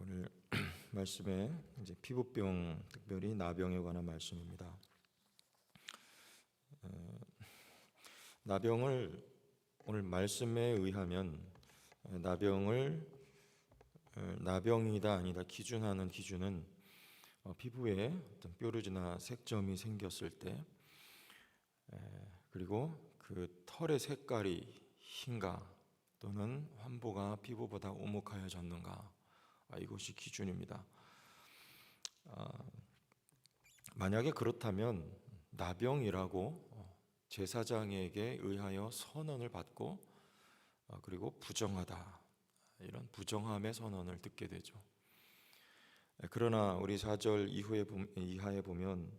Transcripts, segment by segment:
오늘 말씀에 이제 피부병, 특별히 나병에 관한 말씀입니다. 나병을 오늘 말씀에 의하면 나병을 나병이다 아니다 기준하는 기준은 피부에 어떤 뾰루지나 색점이 생겼을 때, 그리고 그 털의 색깔이 흰가 또는 환부가 피부보다 오목하여졌는가, 이것이 기준입니다. 만약에 그렇다면 나병이라고 제사장에게 의하여 선언을 받고 그리고 부정하다, 이런 부정함의 선언을 듣게 되죠. 그러나 우리 4절 이하에 보면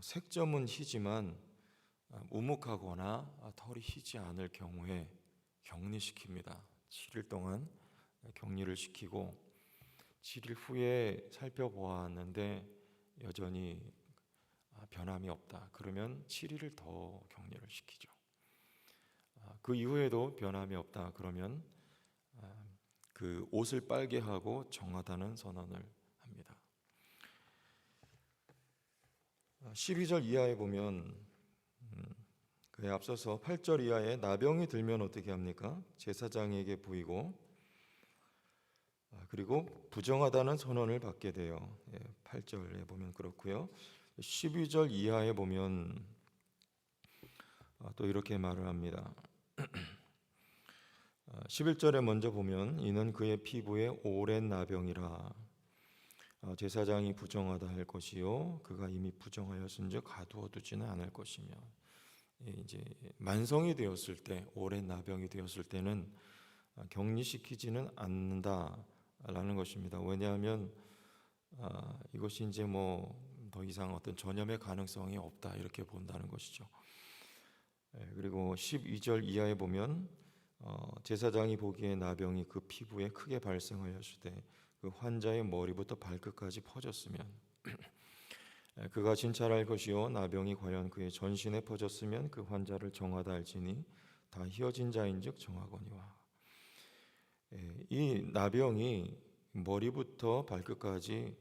색점은 희지만 우묵하거나 털이 희지 않을 경우에 격리시킵니다. 7일 동안 격리를 시키고 7일 후에 살펴보았는데 여전히 변함이 없다. 그러면 7일을 더 격리를 시키죠. 그 이후에도 변함이 없다. 그러면 그 옷을 빨게 하고 정하다는 선언을 합니다. 12절 이하에 보면 그에 앞서서 8절 이하에 나병이 들면 어떻게 합니까? 제사장에게 보이고 그리고 부정하다는 선언을 받게 돼요. 8절에 보면 그렇고요. 12절 이하에 보면 또 이렇게 말을 합니다. 11절에 먼저 보면 이는 그의 피부에 오랜 나병이라 제사장이 부정하다 할 것이요 그가 이미 부정하였은즉 가두어 두지는 않을 것이며, 이제 만성이 되었을 때, 오랜 나병이 되었을 때는 격리시키지는 않는다라는 것입니다. 왜냐하면 이것이 이제 더 이상 어떤 전염의 가능성이 없다, 이렇게 본다는 것이죠. 그리고 12절 이하에 보면 제사장이 보기에 나병이 그 피부에 크게 발생하였을 때 그 환자의 머리부터 발끝까지 퍼졌으면 그가 진찰할 것이요 나병이 과연 그의 전신에 퍼졌으면 그 환자를 정하다 할지니 다 희어진 자인즉 정하거니와. 이 나병이 머리부터 발끝까지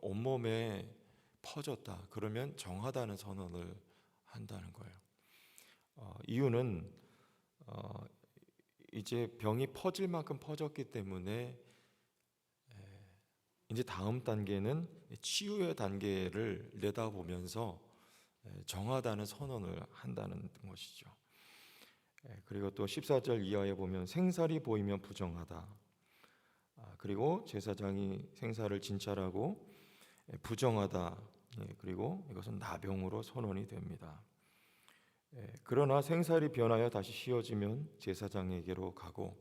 온몸에 퍼졌다. 그러면 정하다는 선언을 한다는 거예요. 이유는 이제 병이 퍼질 만큼 퍼졌기 때문에 이제 다음 단계는 치유의 단계를 내다보면서 정하다는 선언을 한다는 것이죠. 그리고 또 14절 이하에 보면 생살이 보이면 부정하다. 그리고 제사장이 생사를 진찰하고 부정하다. 그리고 이것은 나병으로 선언이 됩니다. 그러나 생살이 변하여 다시 희어지면 제사장에게로 가고,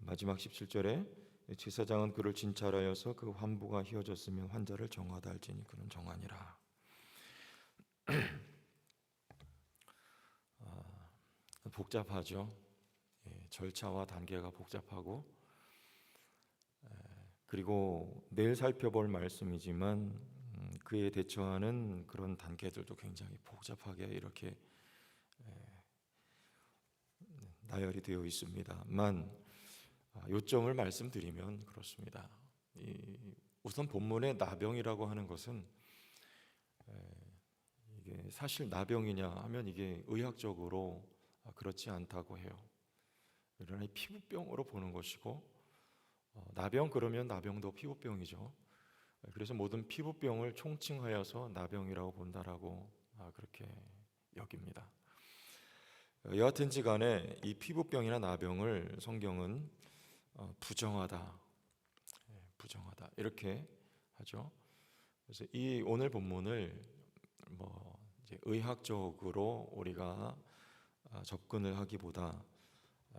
마지막 17절에 제사장은 그를 진찰하여서 그 환부가 희어졌으면 환자를 정하다 할지니 그는 정하니라. 복잡하죠. 절차와 단계가 복잡하고, 그리고 내일 살펴볼 말씀이지만 그에 대처하는 그런 단계들도 굉장히 복잡하게 이렇게 나열이 되어 있습니다만, 요점을 말씀드리면 그렇습니다. 우선 본문의 나병이라고 하는 것은 이게 사실 나병이냐 하면 이게 의학적으로 그렇지 않다고 해요. 그러나 피부병으로 보는 것이고, 나병 그러면 나병도 피부병이죠. 그래서 모든 피부병을 총칭하여서 나병이라고 본다라고 그렇게 여깁니다. 여하튼지 간에 이 피부병이나 나병을 성경은 부정하다 이렇게 하죠. 그래서 이 오늘 본문을 이제 의학적으로 우리가 접근을 하기보다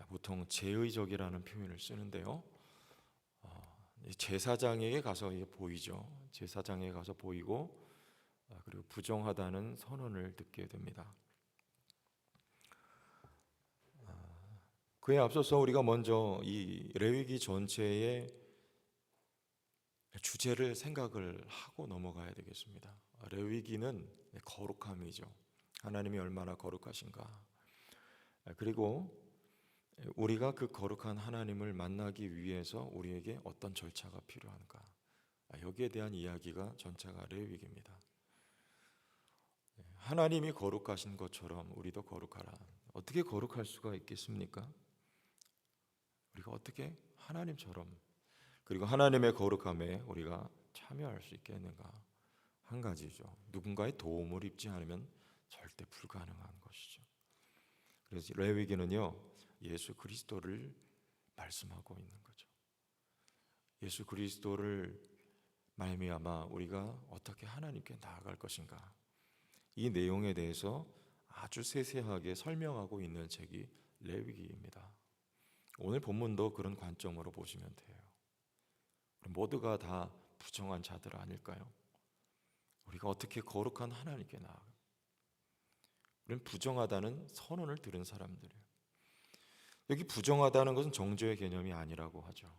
보통 제의적이라는 표현을 쓰는데요. 제사장에게 가서 이게 보이죠. 제사장에게 가서 보이고 그리고 부정하다는 선언을 듣게 됩니다. 그에 앞서서 우리가 먼저 이 레위기 전체의 주제를 생각을 하고 넘어가야 되겠습니다. 레위기는 거룩함이죠. 하나님이 얼마나 거룩하신가. 그리고 우리가 그 거룩한 하나님을 만나기 위해서 우리에게 어떤 절차가 필요한가? 여기에 대한 이야기가 전체가 레위기입니다. 하나님이 거룩하신 것처럼 우리도 거룩하라. 어떻게 거룩할 수가 있겠습니까? 우리가 어떻게 하나님처럼, 그리고 하나님의 거룩함에 우리가 참여할 수 있겠는가? 한 가지죠. 누군가의 도움을 입지 않으면 절대 불가능한 것이죠. 그래서 레위기는요, 예수 그리스도를 말씀하고 있는 거죠. 예수 그리스도를 말미암아 우리가 어떻게 하나님께 나아갈 것인가, 이 내용에 대해서 아주 세세하게 설명하고 있는 책이 레위기입니다. 오늘 본문도 그런 관점으로 보시면 돼요. 모두가 다 부정한 자들 아닐까요? 우리가 어떻게 거룩한 하나님께 나아가? 우리는 부정하다는 선언을 들은 사람들이에요. 여기 부정하다는 것은 정죄의 개념이 아니라고 하죠.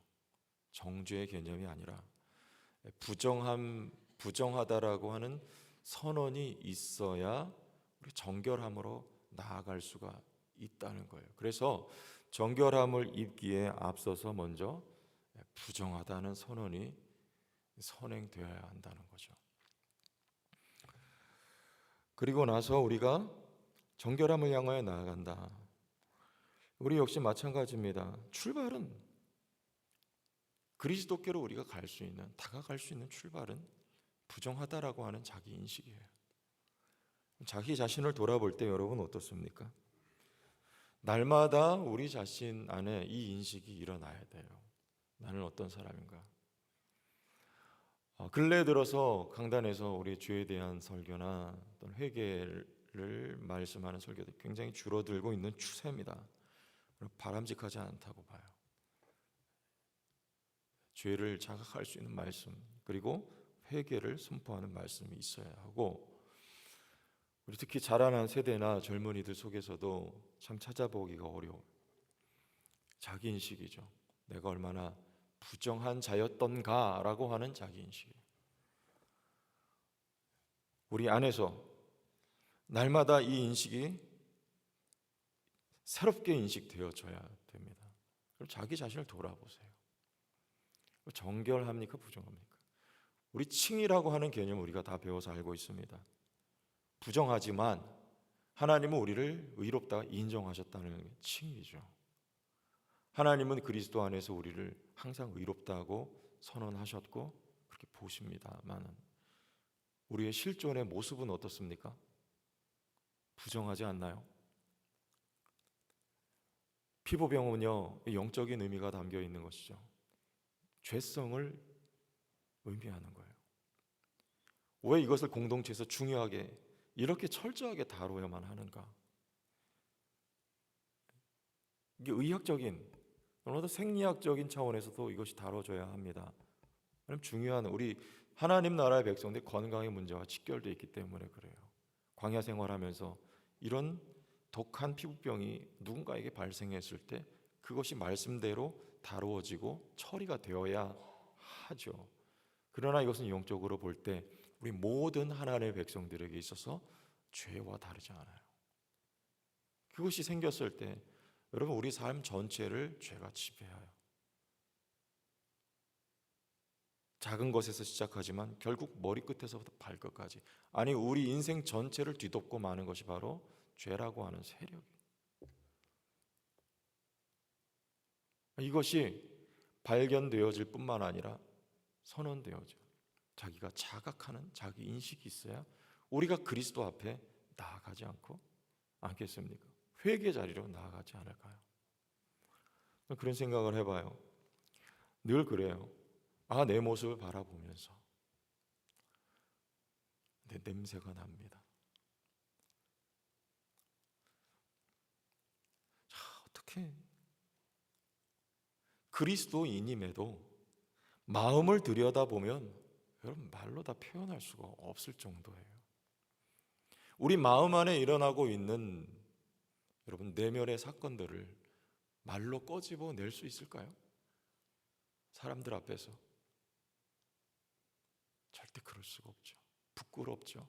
정죄의 개념이 아니라 부정하다라고 하는 선언이 있어야 우리 정결함으로 나아갈 수가 있다는 거예요. 그래서 정결함을 입기에 앞서서 먼저 부정하다는 선언이 선행되어야 한다는 거죠. 그리고 나서 우리가 정결함을 향하여 나아간다. 우리 역시 마찬가지입니다. 출발은 그리스도께로 우리가 갈 수 있는, 다가갈 수 있는 출발은 부정하다라고 하는 자기 인식이에요. 자기 자신을 돌아볼 때 여러분 어떻습니까? 날마다 우리 자신 안에 이 인식이 일어나야 돼요. 나는 어떤 사람인가? 근래 들어서 강단에서 우리 죄에 대한 설교나 어떤 회개를 말씀하는 설교도 굉장히 줄어들고 있는 추세입니다. 바람직하지 않다고 봐요. 죄를 자각할 수 있는 말씀, 그리고 회개를 선포하는 말씀이 있어야 하고, 우리 특히 자라난 세대나 젊은이들 속에서도 참 찾아보기가 어려워요. 자기인식이죠. 내가 얼마나 부정한 자였던가라고 하는 자기인식이에요. 우리 안에서 날마다 이 인식이 새롭게 인식되어져야 됩니다. 그럼 자기 자신을 돌아보세요. 정결합니까? 부정합니까? 우리 칭이라고 하는 개념 우리가 다 배워서 알고 있습니다. 부정하지만 하나님은 우리를 의롭다 인정하셨다는 칭이죠. 하나님은 그리스도 안에서 우리를 항상 의롭다고 선언하셨고 그렇게 보십니다만 우리의 실존의 모습은 어떻습니까? 부정하지 않나요? 피부병은요, 영적인 의미가 담겨 있는 것이죠. 죄성을 의미하는 거예요. 왜 이것을 공동체에서 중요하게 이렇게 철저하게 다뤄야만 하는가? 이게 의학적인, 또는 생리학적인 차원에서도 이것이 다뤄져야 합니다. 중요한 우리 하나님 나라의 백성들의 건강의 문제와 직결되어 있기 때문에 그래요. 광야 생활하면서 이런 독한 피부병이 누군가에게 발생했을 때 그것이 말씀대로 다루어지고 처리가 되어야 하죠. 그러나 이것은 영적으로 볼 때 우리 모든 하나님의 백성들에게 있어서 죄와 다르지 않아요. 그것이 생겼을 때 여러분 우리 삶 전체를 죄가 지배해요. 작은 것에서 시작하지만 결국 머리끝에서부터 발끝까지, 아니 우리 인생 전체를 뒤덮고 마는 것이 바로 죄라고 하는 세력이에요. 이것이 발견되어질 뿐만 아니라 선언되어져. 자기가 자각하는 자기 인식이 있어야 우리가 그리스도 앞에 나아가지 않겠습니까? 회개 자리로 나아가지 않을까요? 그런 생각을 해봐요. 늘 그래요. 내 모습을 바라보면서 내 냄새가 납니다. 자, 어떻게 그리스도인임에도 마음을 들여다보면 여러분 말로 다 표현할 수가 없을 정도예요. 우리 마음 안에 일어나고 있는 여러분 내면의 사건들을 말로 꺼집어낼 수 있을까요? 사람들 앞에서 절대 그럴 수가 없죠. 부끄럽죠.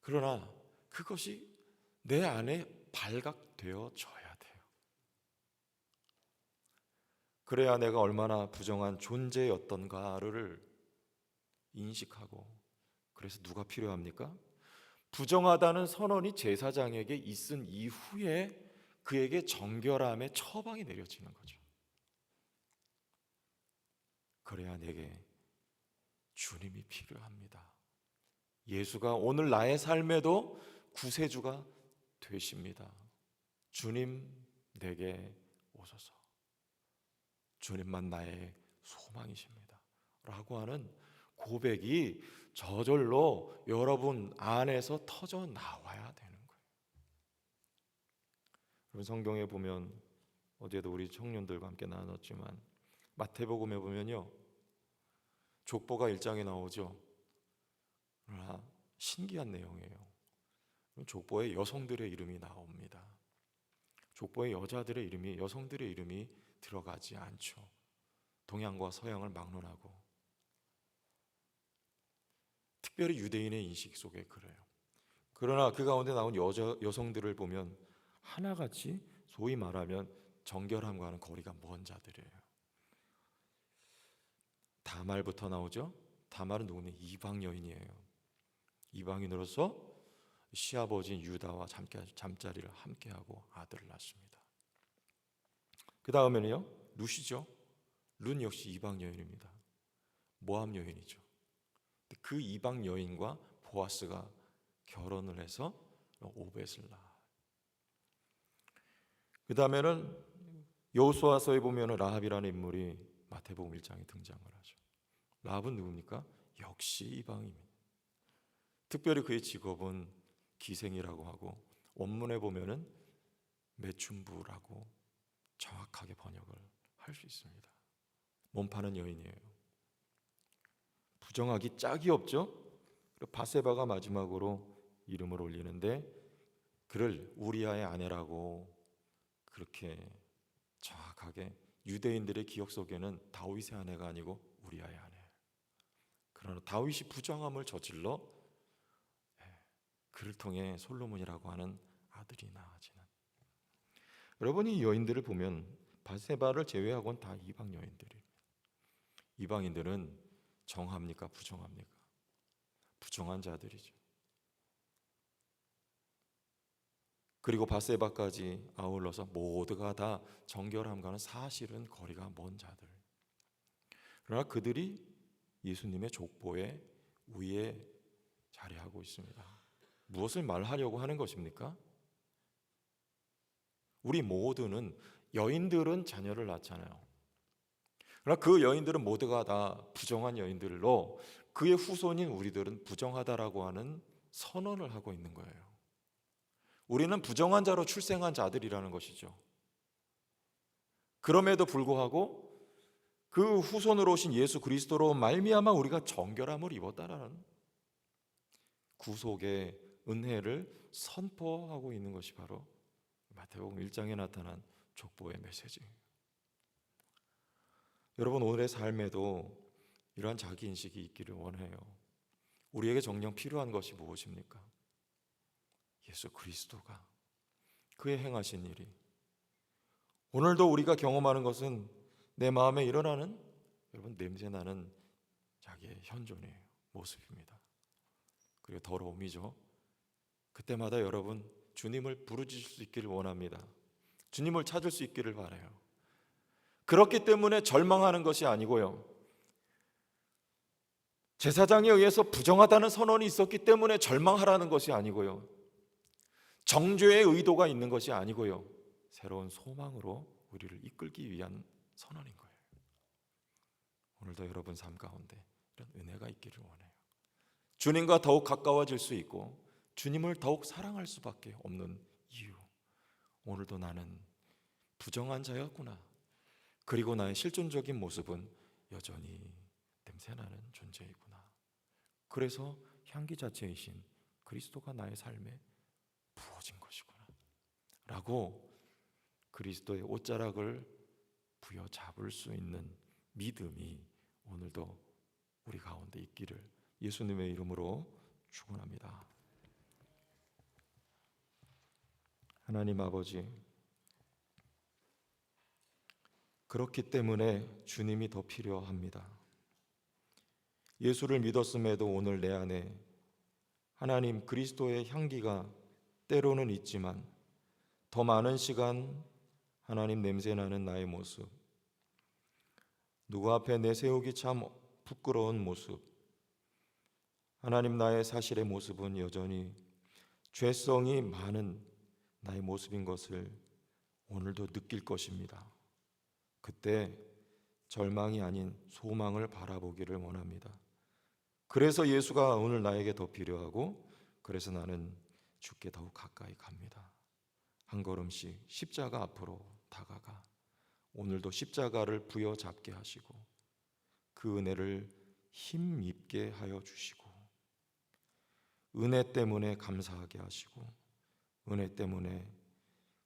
그러나 그것이 내 안에 발각되어 져야 돼요. 그래야 내가 얼마나 부정한 존재였던가를 인식하고, 그래서 누가 필요합니까? 부정하다는 선언이 제사장에게 있은 이후에 그에게 정결함의 처방이 내려지는 거죠. 그래야 내게 주님이 필요합니다. 예수가 오늘 나의 삶에도 구세주가 되십니다. 주님 내게 오소서. 주님만 나의 소망이십니다. 라고 하는 고백이 저절로 여러분 안에서 터져 나와야 되는 거예요. 여러분, 성경에 보면 어제도 우리 청년들과 함께 나눴지만 마태복음에 보면요, 족보가 1장에 나오죠. 그러나 신기한 내용이에요. 족보에 여성들의 이름이 나옵니다. 족보에 여자들의 이름이, 여성들의 이름이 들어가지 않죠. 동양과 서양을 막론하고, 특별히 유대인의 인식 속에 그래요. 그러나 그 가운데 나온 여성들을 보면 하나같이 소위 말하면 정결함과는 거리가 먼 자들이에요. 다말부터 나오죠. 다말은 누구냐? 이방 여인이에요. 이방인으로서 시아버지인 유다와 잠자리를 함께하고 아들을 낳습니다. 그 다음에는요, 룻이죠. 룻 역시 이방 여인입니다. 모압 여인이죠. 그 이방 여인과 보아스가 결혼을 해서 오벳을 낳아요. 그 다음에는 여호수아서에 보면 라합이라는 인물이 마태복음 1장에 등장을 하죠. 라합은 누굽니까? 역시 이방입니다. 특별히 그의 직업은 기생이라고 하고, 원문에 보면은 매춘부라고 정확하게 번역을 할 수 있습니다. 몸 파는 여인이에요. 부정하기 짝이 없죠. 바세바가 마지막으로 이름을 올리는데 그를 우리아의 아내라고 그렇게 정확하게, 유대인들의 기억 속에는 다윗의 아내가 아니고 우리아의 아내. 그러나 다윗이 부정함을 저질러 그를 통해 솔로몬이라고 하는 아들이 나아지는. 여러분이 이 여인들을 보면 바세바를 제외하고는 다 이방 여인들이. 이방인들은 정합니까? 부정합니까? 부정한 자들이죠. 그리고 바세바까지 아울러서 모두가 다 정결함과는 사실은 거리가 먼 자들. 그러나 그들이 예수님의 족보에 위에 자리하고 있습니다. 무엇을 말하려고 하는 것입니까? 우리 모두는, 여인들은 자녀를 낳잖아요. 그러나 그 여인들은 모두가 다 부정한 여인들로 그의 후손인 우리들은 부정하다라고 하는 선언을 하고 있는 거예요. 우리는 부정한 자로 출생한 자들이라는 것이죠. 그럼에도 불구하고 그 후손으로 오신 예수 그리스도로 말미암아 우리가 정결함을 입었다라는 구속의 은혜를 선포하고 있는 것이 바로 마태복음 1장에 나타난 족보의 메시지예요. 여러분, 오늘의 삶에도 이러한 자기인식이 있기를 원해요. 우리에게 정녕 필요한 것이 무엇입니까? 예수 그리스도가, 그의 행하신 일이. 오늘도 우리가 경험하는 것은 내 마음에 일어나는, 여러분, 냄새나는 자기의 현존의 모습입니다. 그리고 더러움이죠. 그때마다 여러분 주님을 부르짖을 수 있기를 원합니다. 주님을 찾을 수 있기를 바라요. 그렇기 때문에 절망하는 것이 아니고요, 제사장에 의해서 부정하다는 선언이 있었기 때문에 절망하라는 것이 아니고요, 정죄의 의도가 있는 것이 아니고요, 새로운 소망으로 우리를 이끌기 위한 선언인 거예요. 오늘도 여러분 삶 가운데 이런 은혜가 있기를 원해요. 주님과 더욱 가까워질 수 있고 주님을 더욱 사랑할 수밖에 없는 이유. 오늘도 나는 부정한 자였구나. 그리고 나의 실존적인 모습은 여전히 냄새나는 존재이구나. 그래서 향기 자체이신 그리스도가 나의 삶에 부어진 것이구나 라고 그리스도의 옷자락을 부여잡을 수 있는 믿음이 오늘도 우리 가운데 있기를 예수님의 이름으로 축원합니다. 하나님 아버지, 그렇기 때문에 주님이 더 필요합니다. 예수를 믿었음에도 오늘 내 안에 하나님 그리스도의 향기가 때로는 있지만 더 많은 시간 하나님 냄새나는 나의 모습, 누구 앞에 내세우기 참 부끄러운 모습, 하나님 나의 사실의 모습은 여전히 죄성이 많은 나의 모습인 것을 오늘도 느낄 것입니다. 그때 절망이 아닌 소망을 바라보기를 원합니다. 그래서 예수가 오늘 나에게 더 필요하고, 그래서 나는 주께 더욱 가까이 갑니다. 한 걸음씩 십자가 앞으로 다가가 오늘도 십자가를 부여잡게 하시고 그 은혜를 힘입게 하여 주시고, 은혜 때문에 감사하게 하시고, 은혜 때문에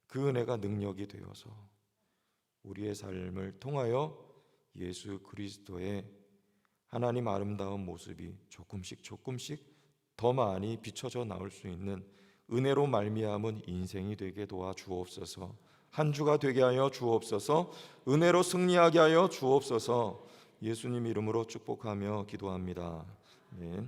그 은혜가 능력이 되어서 우리의 삶을 통하여 예수 그리스도의 하나님 아름다운 모습이 조금씩 더 많이 비춰져 나올 수 있는 은혜로 말미암은 인생이 되게 도와 주옵소서. 한 주가 되게 하여 주옵소서. 은혜로 승리하게 하여 주옵소서. 예수님 이름으로 축복하며 기도합니다. 아멘.